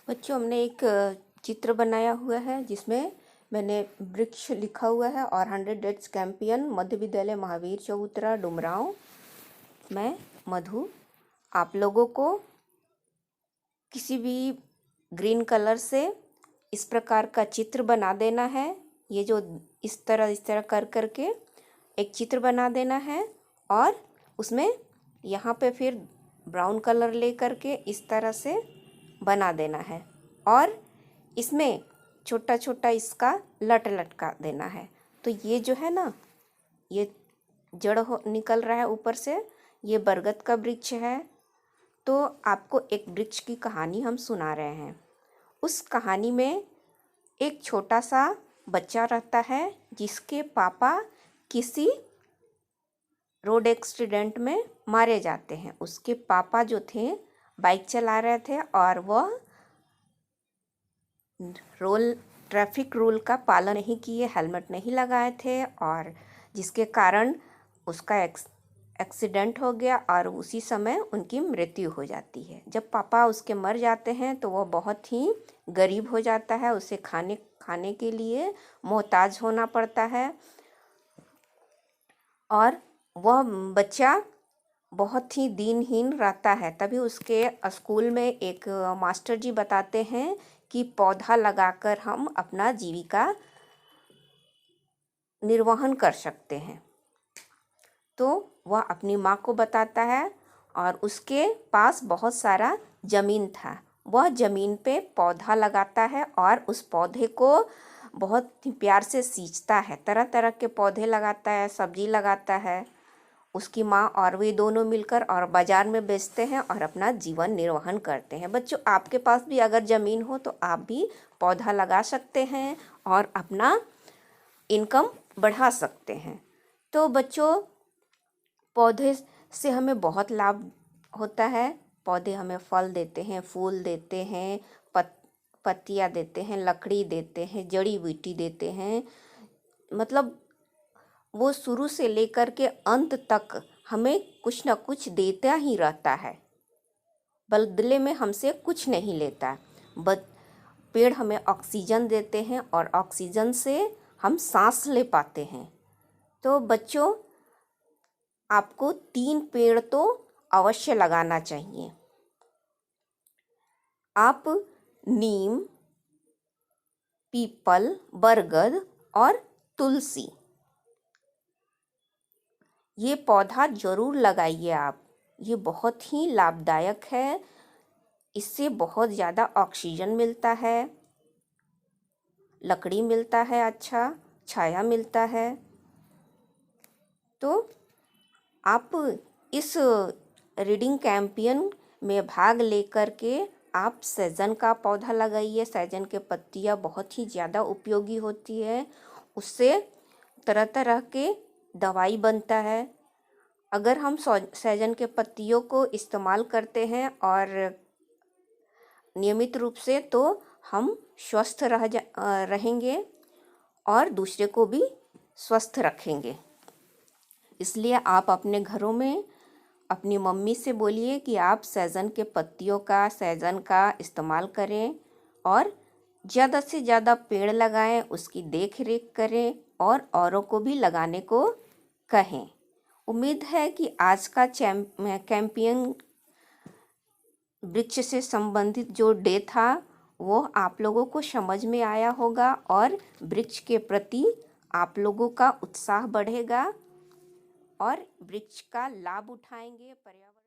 बच्चों, हमने एक चित्र बनाया हुआ है जिसमें मैंने वृक्ष लिखा हुआ है और 100 डेट्स कैंपियन मध्य विद्यालय महावीर चौउतरा डुमरांव। मैं मधु। आप लोगों को किसी भी ग्रीन कलर से इस प्रकार का चित्र बना देना है। ये जो इस तरह कर करके एक चित्र बना देना है और उसमें यहाँ पे फिर ब्राउन कलर ले करके इस तरह से बना देना है और इसमें छोटा छोटा इसका लटका देना है। तो ये जो है ना, ये जड़ निकल रहा है ऊपर से, ये बरगद का वृक्ष है। तो आपको एक वृक्ष की कहानी हम सुना रहे हैं। उस कहानी में एक छोटा सा बच्चा रहता है जिसके पापा किसी रोड एक्सीडेंट में मारे जाते हैं। उसके पापा जो थे बाइक चला रहे थे और वह ट्रैफिक रूल का पालन नहीं किए, हेलमेट नहीं लगाए थे और जिसके कारण उसका एक्सीडेंट हो गया और उसी समय उनकी मृत्यु हो जाती है। जब पापा उसके मर जाते हैं तो वह बहुत ही गरीब हो जाता है, उसे खाने के लिए मोहताज होना पड़ता है और वह बच्चा बहुत ही दीनहीन रहता है। तभी उसके स्कूल में एक मास्टर जी बताते हैं कि पौधा लगाकर हम अपना जीविका निर्वहन कर सकते हैं। तो वह अपनी माँ को बताता है और उसके पास बहुत सारा ज़मीन था। वह ज़मीन पे पौधा लगाता है और उस पौधे को बहुत ही प्यार से सींचता है। तरह तरह के पौधे लगाता है, सब्जी लगाता है। उसकी माँ और वे दोनों मिलकर और बाज़ार में बेचते हैं और अपना जीवन निर्वहन करते हैं। बच्चों, आपके पास भी अगर ज़मीन हो तो आप भी पौधा लगा सकते हैं और अपना इनकम बढ़ा सकते हैं। तो बच्चों, पौधे से हमें बहुत लाभ होता है। पौधे हमें फल देते हैं, फूल देते हैं, पत्तियाँ देते हैं, लकड़ी देते हैं, जड़ी बूटी देते हैं। मतलब वो शुरू से लेकर के अंत तक हमें कुछ न कुछ देता ही रहता है, बदले में हमसे कुछ नहीं लेता। पेड़ हमें ऑक्सीजन देते हैं और ऑक्सीजन से हम सांस ले पाते हैं। तो बच्चों, आपको 3 पेड़ तो अवश्य लगाना चाहिए। आप नीम, पीपल, बरगद और तुलसी, ये पौधा जरूर लगाइए आप। ये बहुत ही लाभदायक है। इससे बहुत ज़्यादा ऑक्सीजन मिलता है, लकड़ी मिलता है, अच्छा छाया मिलता है। तो आप इस रीडिंग कैंपेन में भाग लेकर के आप सहजन का पौधा लगाइए। सहजन के पत्तियाँ बहुत ही ज़्यादा उपयोगी होती है, उससे तरह तरह के दवाई बनता है। अगर हम सहजन के पत्तियों को इस्तेमाल करते हैं और नियमित रूप से, तो हम स्वस्थ रहेंगे और दूसरे को भी स्वस्थ रखेंगे। इसलिए आप अपने घरों में अपनी मम्मी से बोलिए कि आप सहजन के पत्तियों का, सहजन का इस्तेमाल करें और ज़्यादा से ज़्यादा पेड़ लगाएं, उसकी देख रेख करें और औरों को भी लगाने को कहें। उम्मीद है कि आज का कैंपेन वृक्ष से संबंधित जो डे था वो आप लोगों को समझ में आया होगा और वृक्ष के प्रति आप लोगों का उत्साह बढ़ेगा और वृक्ष का लाभ उठाएंगे। पर्यावरण